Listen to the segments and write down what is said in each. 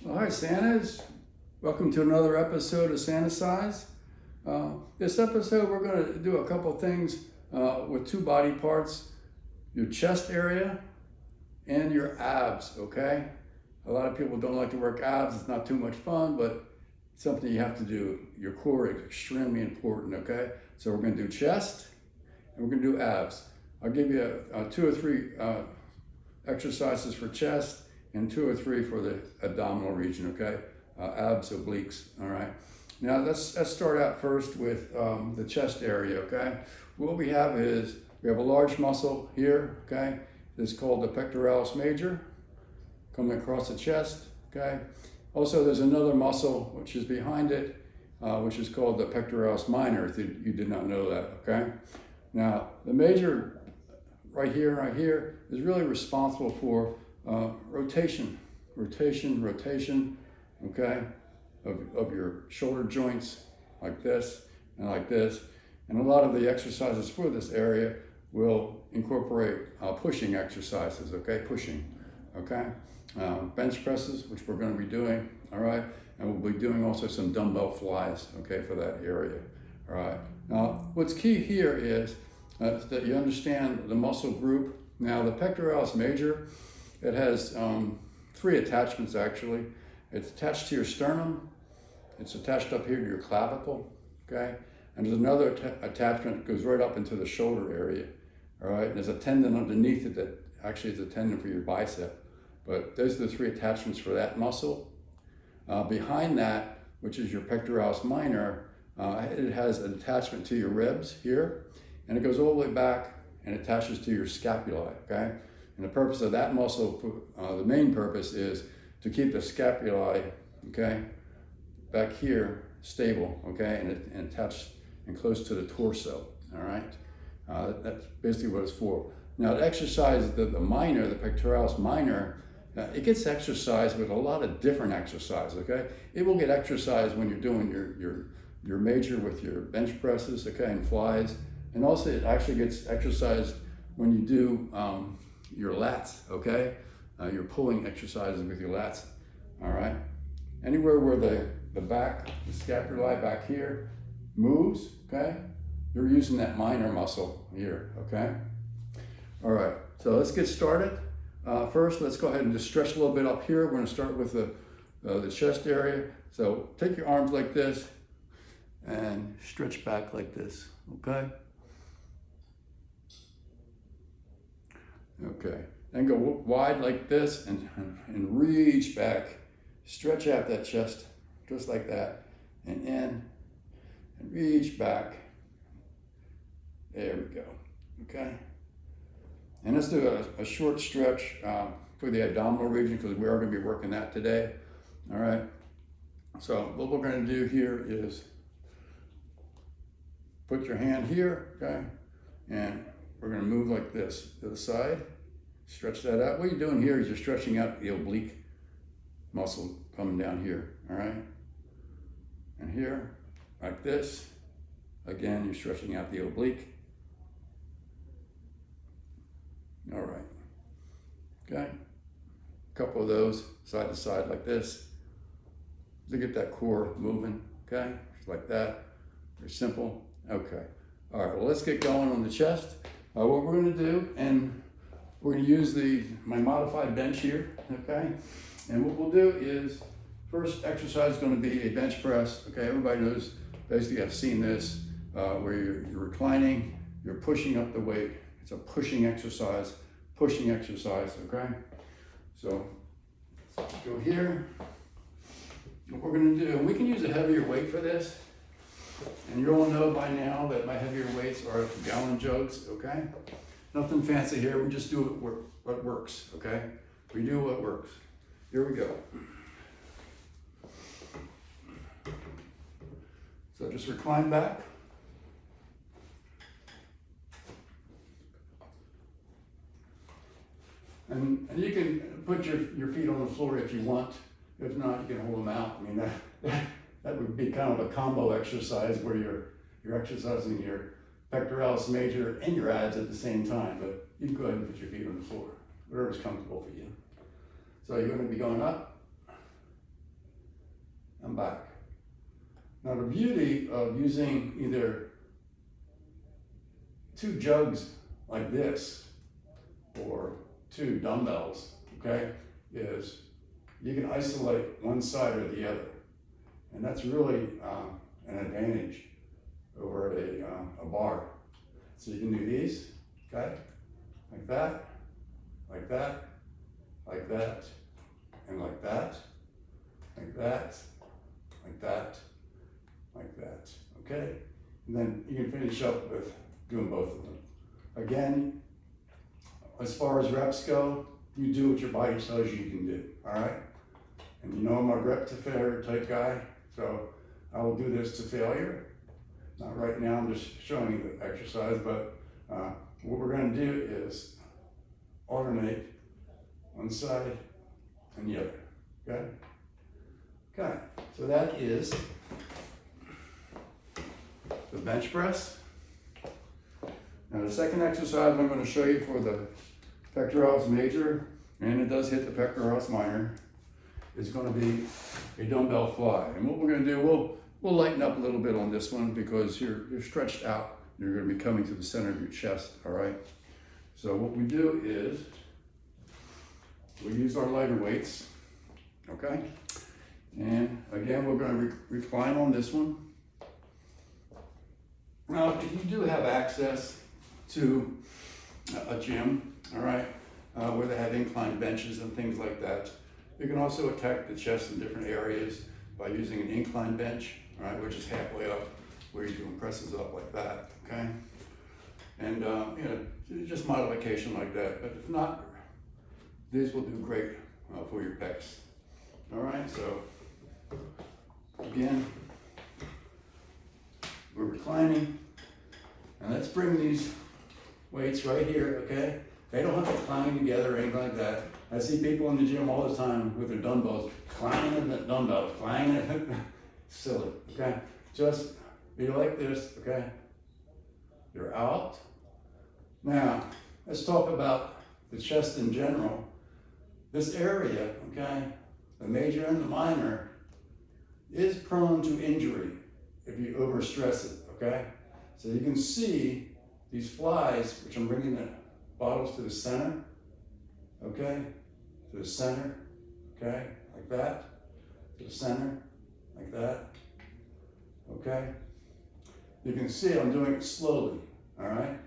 Well, hi, Santas. Welcome to another episode of Santacise. This episode, we're going to do a couple things with two body parts, your chest area and your abs, okay? A lot of people don't like to work abs. It's not too much fun, but it's something you have to do. Your core is extremely important, okay? So we're going to do chest and we're going to do abs. I'll give you two or three exercises for chest and two or three for the abdominal region, okay? Abs, obliques, all right? Now let's start out first with the chest area, okay? What we have is, we have a large muscle here, okay? This is called the pectoralis major, coming across the chest, okay? Also, there's another muscle which is behind it, which is called the pectoralis minor, if you did not know that, okay? Now, the major right here is really responsible for rotation, okay, of your shoulder joints, like this and like this. And a lot of the exercises for this area will incorporate pushing exercises, okay, bench presses, which we're going to be doing, all right, and we'll be doing also some dumbbell flies, okay, for that area, all right. Now, what's key here is that you understand the muscle group. Now, the pectoralis major, it has three attachments actually. It's attached to your sternum, it's attached up here to your clavicle, okay? And there's another attachment that goes right up into the shoulder area, all right? And there's a tendon underneath it that actually is a tendon for your bicep. But those are the three attachments for that muscle. Behind that, which is your pectoralis minor, it has an attachment to your ribs here, and it goes all the way back and attaches to your scapula, okay? And the purpose of that muscle, the main purpose is to keep the scapulae, okay, back here stable, okay, and attached and close to the torso, all right? That's basically what it's for. Now, to exercise the minor, the pectoralis minor, it gets exercised with a lot of different exercises, okay? It will get exercised when you're doing your major with your bench presses, okay, and flies. And also it actually gets exercised when you do your lats, okay? Your pulling exercises with your lats, all right? Anywhere where the back, the scapulae back here moves, okay? You're using that minor muscle here, okay? All right, so let's get started. First, let's go ahead and just stretch a little bit up here. We're gonna start with the chest area. So take your arms like this and stretch back like this, okay? Okay, then go wide like this and reach back. Stretch out that chest, just like that, and in, and reach back. There we go, okay? And let's do a short stretch for the abdominal region, because we are gonna be working that today, all right? So what we're gonna do here is put your hand here, okay? And we're gonna move like this to the side, stretch that out. What you're doing here is you're stretching out the oblique muscle coming down here, all right? And here, like this. Again, you're stretching out the oblique. All right, okay? A couple of those side to side like this to get that core moving, okay? Just like that, very simple, okay. All right, well, let's get going on the chest. What we're gonna do, and we're gonna use my modified bench here, okay? And what we'll do is, first exercise is gonna be a bench press, okay? Everybody knows, basically I've seen this, where you're reclining, you're pushing up the weight. It's a pushing exercise, okay? So, go here. What we're gonna do, and we can use a heavier weight for this, and you all know by now that my heavier weights are gallon jugs, okay? Nothing fancy here, we just do what works, okay? We do what works. Here we go. So just recline back. And you can put your feet on the floor if you want. If not, you can hold them out. I mean, that would be kind of a combo exercise where you're exercising your pectoralis major and your abs at the same time, but you can go ahead and put your feet on the floor, whatever's comfortable for you. So you're going to be going up back. Now the beauty of using either 2 jugs like this or 2 dumbbells, okay, is you can isolate one side or the other. And that's really an advantage over a bar. So you can do these, okay, like that, like that, like that, and like that, like that, like that, like that, okay? And then you can finish up with doing both of them. Again, as far as reps go, you do what your body tells you you can do, all right? And you know I'm a rep to failure type guy, so I will do this to failure. Not right now, I'm just showing you the exercise, but what we're gonna do is alternate one side and the other, okay? Okay, so that is the bench press. Now the second exercise I'm gonna show you for the pectoralis major, and it does hit the pectoralis minor, is going to be a dumbbell fly. And what we're going to do, we'll lighten up a little bit on this one because you're stretched out. You're going to be coming to the center of your chest, all right? So what we do is we use our lighter weights, okay? And again, we're going to recline on this one. Now, if you do have access to a gym, all right, where they have inclined benches and things like that, you can also attack the chest in different areas by using an incline bench, all right, which is halfway up, where you do presses up like that, okay? And, you know, just modification like that. But if not, these will do great for your pecs. All right, so again, we're reclining. And let's bring these weights right here, okay? They don't have to climb together or anything like that. I see people in the gym all the time with their dumbbells, climbing the dumbbells, climbing it. Silly, okay? Just be like this, okay? You're out. Now, let's talk about the chest in general. This area, okay, the major and the minor, is prone to injury if you overstress it, okay? So you can see these flies, which I'm bringing the bottles to the center, okay? To the center, okay? Like that. To the center, like that, okay? You can see I'm doing it slowly, all right?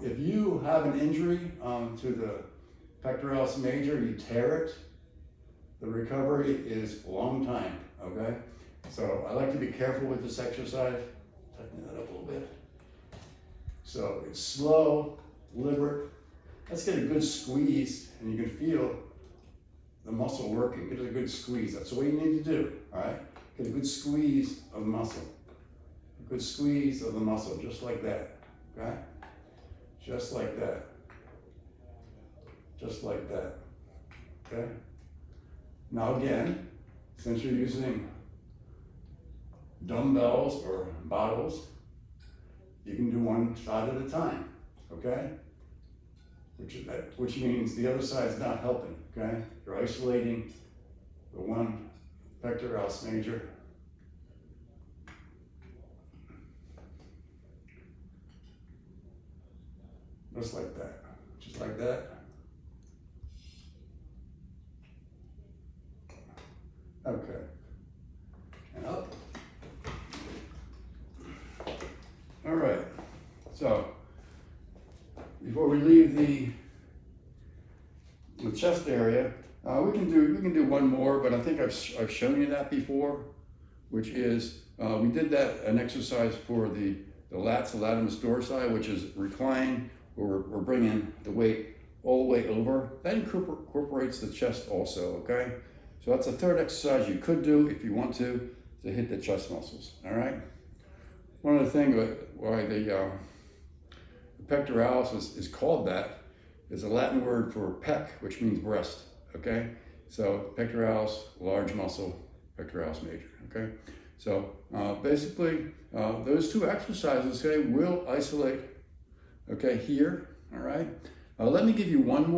If you have an injury to the pectoralis major, you tear it, the recovery is a long time, okay? So I like to be careful with this exercise. Tighten that up a little bit. So it's slow, deliberate. Let's get a good squeeze, and you can feel the muscle working. Get a good squeeze. That's what you need to do, all right? Get a good squeeze of the muscle. A good squeeze of the muscle, just like that, okay? Just like that. Just like that, okay? Now again, since you're using dumbbells or bottles, you can do one side at a time, okay? Which means the other side's not helping, okay? You're isolating the one pectoralis major. Just like that, just like that. Okay, and up. All right, so before we leave the chest area, we can do one more, but I think I've shown you that before, which is we did that an exercise for the lats, the latimus dorsi, which is recline, where we're bringing the weight all the way over. That incorporates the chest also, okay? So that's a third exercise you could do if you want to hit the chest muscles, all right? One of the things why the pectoralis is called that is a Latin word for pec, which means breast, okay? So pectoralis, large muscle, pectoralis major, okay? So basically, those two exercises, okay, will isolate, okay, here, all right? Let me give you one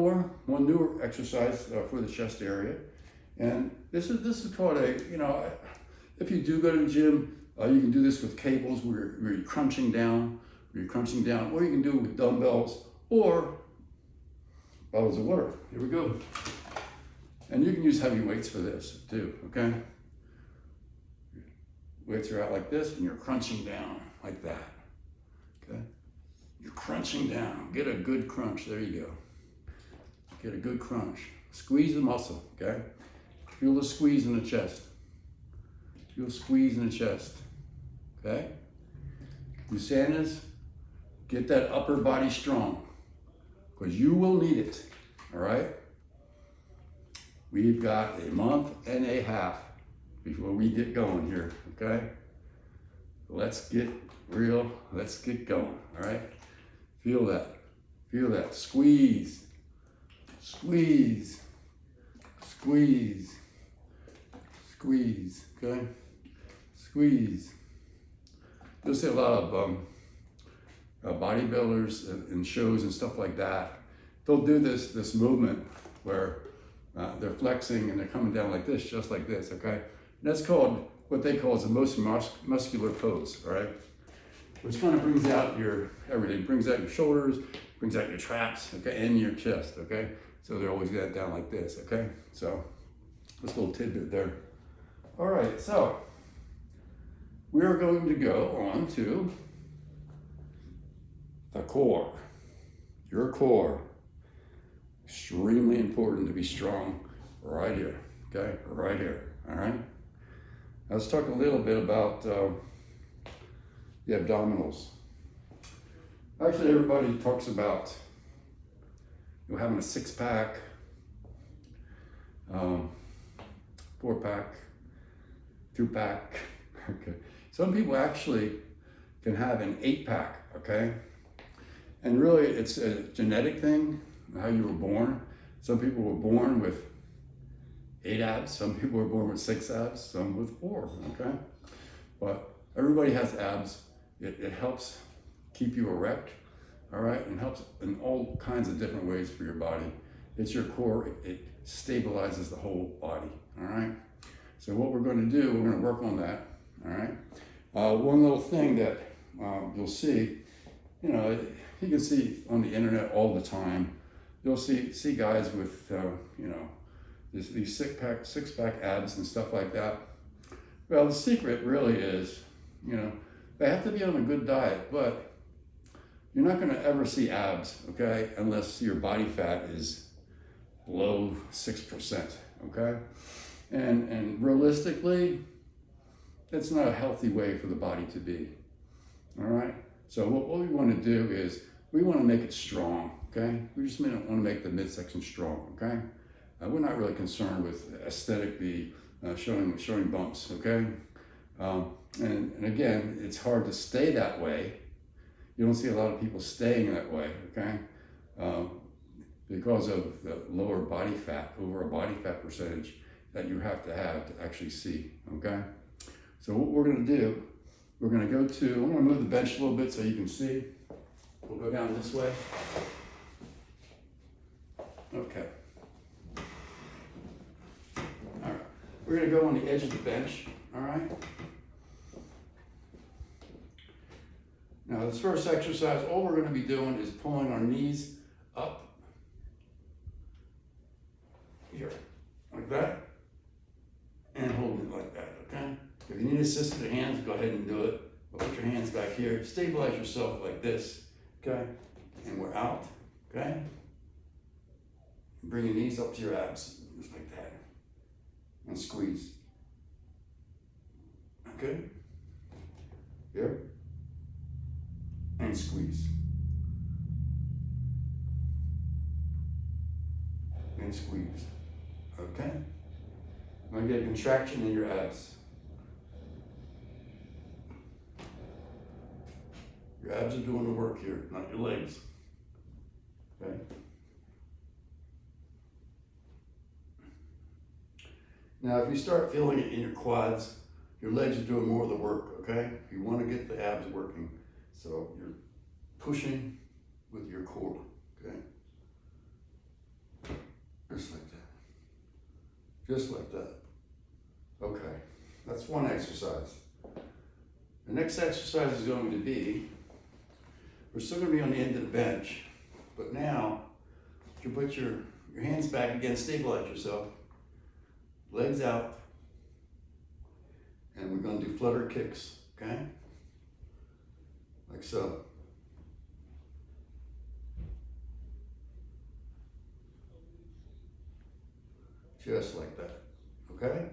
newer exercise for the chest area. And this is called if you do go to the gym, you can do this with cables where you're crunching down, or you can do it with dumbbells or bottles of water. Here we go. And you can use heavy weights for this too, okay? Weights are out like this and you're crunching down like that, okay? You're crunching down. Get a good crunch. There you go. Get a good crunch. Squeeze the muscle, okay? Feel the squeeze in the chest. Feel the squeeze in the chest, okay? Luciana's, get that upper body strong because you will need it, all right? We've got a month and a half before we get going here, okay? Let's get real, let's get going, all right? Feel that, squeeze, squeeze, squeeze, squeeze, okay? Squeeze. You'll see a lot of bodybuilders in shows and stuff like that. They'll do this movement where they're flexing and they're coming down like this, just like this, okay? And that's called, what they call is the most muscular pose, all right? Which kind of brings out your everything, brings out your shoulders, brings out your traps, okay, and your chest, okay? So they're always got down like this, okay? So, this little tidbit there. All right, so we are going to go on to the core, your core. Extremely important to be strong right here, okay? Right here, all right? Now let's talk a little bit about the abdominals. Actually, everybody talks about having a 6-pack, 4-pack, 2-pack, okay? Some people actually can have an 8-pack, okay? And really, it's a genetic thing, how you were born. Some people were born with 8 abs, some people were born with 6 abs, some with 4, okay? But everybody has abs. It helps keep you erect, all right? And helps in all kinds of different ways for your body. It's your core, it stabilizes the whole body, all right? So what we're gonna do, we're gonna work on that, all right? One little thing that you'll see, you know, you can see on the internet all the time, you'll see guys with, you know, these six-pack abs and stuff like that. Well, the secret really is, you know, they have to be on a good diet, but you're not gonna ever see abs, okay, unless your body fat is below 6%, okay? And realistically, that's not a healthy way for the body to be, all right? So what we wanna do is, we wanna make it strong, okay? We just wanna make the midsection strong, okay? We're not really concerned with aesthetically showing bumps, okay? And again, it's hard to stay that way. You don't see a lot of people staying that way, okay? Because of the lower body fat, over a body fat percentage that you have to actually see, okay? So what we're gonna do, we're gonna go to, I'm gonna move the bench a little bit so you can see. We'll go down this way. Okay. All right, we're gonna go on the edge of the bench, all right? Now this first exercise, all we're gonna be doing is pulling our knees up, here, like that, and holding it like that, okay? If you need assisted hands, go ahead and do it. But put your hands back here, stabilize yourself like this, okay? And we're out, okay? Bring your knees up to your abs, just like that. And squeeze. Okay? Here. And squeeze. And squeeze. Okay? I'm gonna get a contraction in your abs. Your abs are doing the work here, not your legs. Okay? Now, if you start feeling it in your quads, your legs are doing more of the work, okay? You want to get the abs working. So you're pushing with your core, okay? Just like that. Just like that. Okay. That's one exercise. The next exercise is going to be, we're still going to be on the end of the bench, but now you put your hands back again, stabilize yourself, legs out, and we're going to do flutter kicks, okay? Like so. Just like that, okay?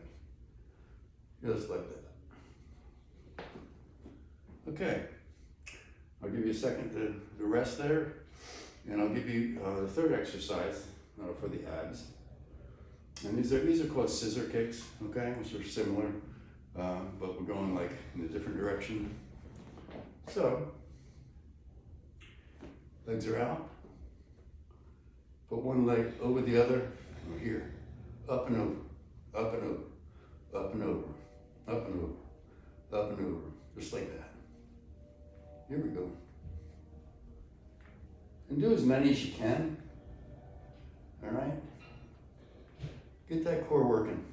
Just like that. Okay, I'll give you a second to rest there, and I'll give you the third exercise for the abs. And these are called scissor kicks, okay, which are similar, but we're going like in a different direction. So, legs are out, put one leg over the other, and we're here, up and over, up and over, up and over, up and over, up and over, just like that. Here we go. And do as many as you can, all right? Get that core working.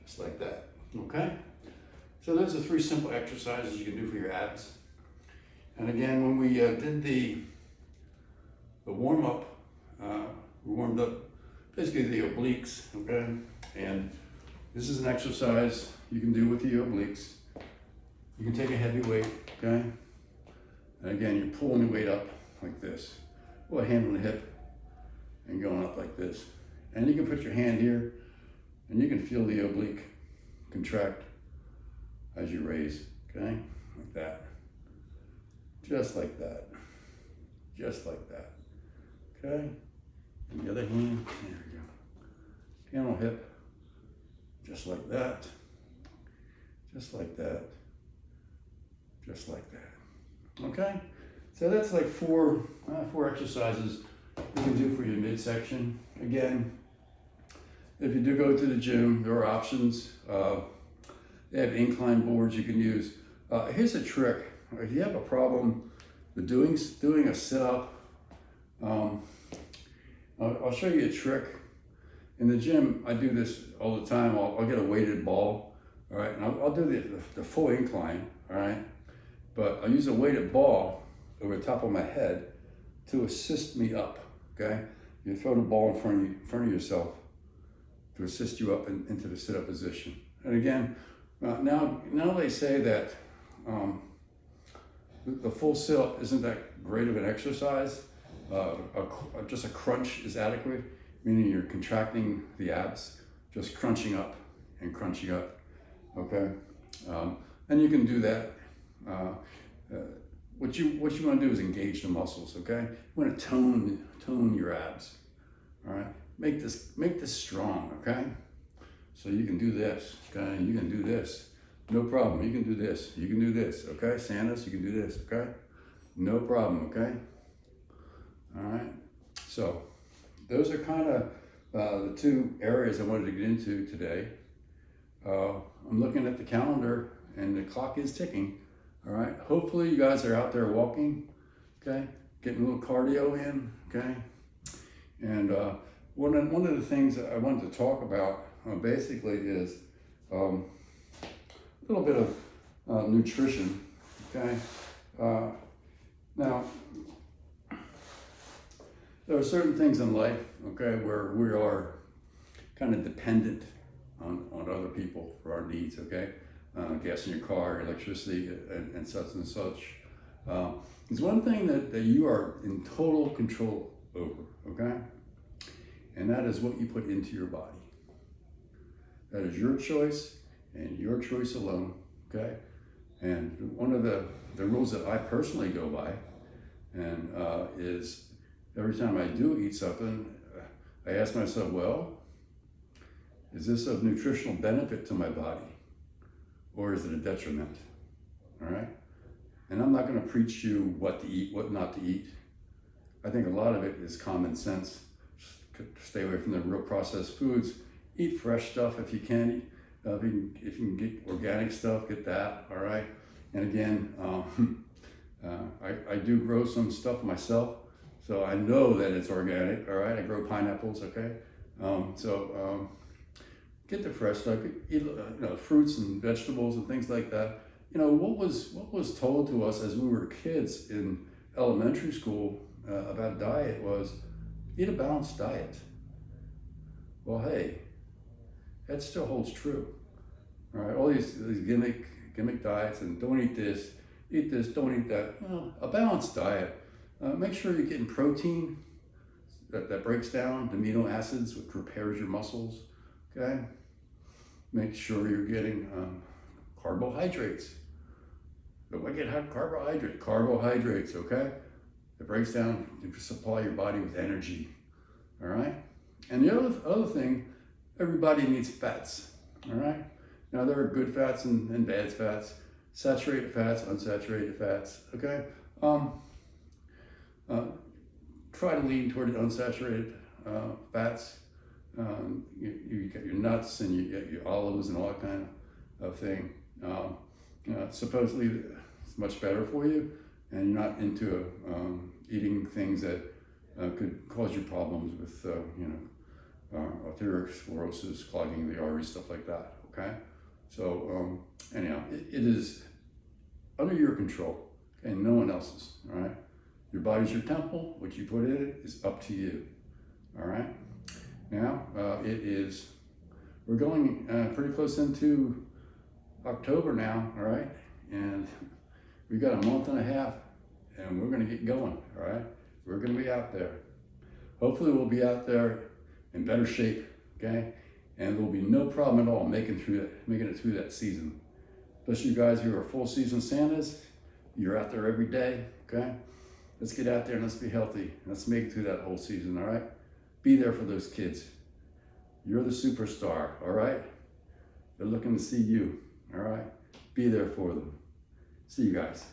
Just like that, okay? So those are 3 simple exercises you can do for your abs. And again, when we did the warm-up, we warmed up basically the obliques, okay? And this is an exercise you can do with the obliques. You can take a heavy weight, okay? And again, you're pulling the weight up like this. Well, a hand on the hip and going up like this. And you can put your hand here and you can feel the oblique contract as you raise, okay? Like that. Just like that. Just like that. Okay? And the other hand, there we go. Hand on hip. Just like that. Just like that. Just like that. Okay? So that's like four exercises you can do for your midsection. Again, if you do go to the gym, there are options. They have incline boards you can use. Here's a trick. If you have a problem with doing a sit-up, I'll show you a trick. In the gym, I do this all the time. I'll get a weighted ball, all right? And I'll do the full incline, all right? But I use a weighted ball over the top of my head to assist me up, okay? You throw the ball in front of yourself to assist you up into the sit-up position. And again, now they say that the full sit-up isn't that great of an exercise. Just a crunch is adequate, meaning you're contracting the abs, just crunching up and crunching up, okay? And you can do that. What you want to do is engage the muscles, okay? You want to tone your abs, all right? Make this strong, okay? So you can do this, okay? You can do this. No problem, you can do this. You can do this, okay? Santacise, you can do this, okay? No problem, okay? All right, so those are kind of the 2 areas I wanted to get into today. I'm looking at the calendar and the clock is ticking, all right? Hopefully you guys are out there walking, okay? Getting a little cardio in, okay? And one of the things that I wanted to talk about basically is a little bit of nutrition, okay? Now, there are certain things in life, okay, where we are kind of dependent on other people for our needs, okay? Gas in your car, electricity, and such and such. There's one thing that you are in total control over, okay? And that is what you put into your body. That is your choice and your choice alone, okay? And one of the rules that I personally go by and is every time I do eat something, I ask myself, well, is this of nutritional benefit to my body or is it a detriment, all right? And I'm not gonna preach to you what to eat, what not to eat. I think a lot of it is common sense. Stay away from the real processed foods. Eat fresh stuff if you can. If you can get organic stuff, get that, all right? And again, I do grow some stuff myself, So I know that it's organic, all right? I grow pineapples, okay? Get the fresh stuff, eat fruits and vegetables and things like that. What was told to us as we were kids in elementary school about diet was eat a balanced diet. Well, hey, that still holds true. All right, all these gimmick diets and don't eat this, don't eat that. A balanced diet. Make sure you're getting protein that breaks down the amino acids, which repairs your muscles. Okay. Make sure you're getting carbohydrates. The wicked hot carbohydrates. Okay. It breaks down to supply your body with energy. All right. And the other thing, everybody needs fats. All right. Now there are good fats and bad fats, saturated fats, unsaturated fats. Okay. Try to lean toward the unsaturated fats. You get your nuts and you get your olives and all that kind of thing. Supposedly it's much better for you, and you're not into eating things that could cause you problems with arteriosclerosis, clogging the arteries, stuff like that. Okay, so anyhow, it is under your control, and no one else's. All right, your body's your temple. What you put in it is up to you. All right. Now we're going pretty close into October now. All right, and we've got a month and a half, and we're going to get going. All right, we're going to be out there. Hopefully, we'll be out there in better shape. Okay. And there'll be no problem at all making it through that season. Especially you guys who are full season Santas, you're out there every day, okay? Let's get out there and let's be healthy. Let's make it through that whole season, all right? Be there for those kids. You're the superstar, all right? They're looking to see you, all right? Be there for them. See you guys.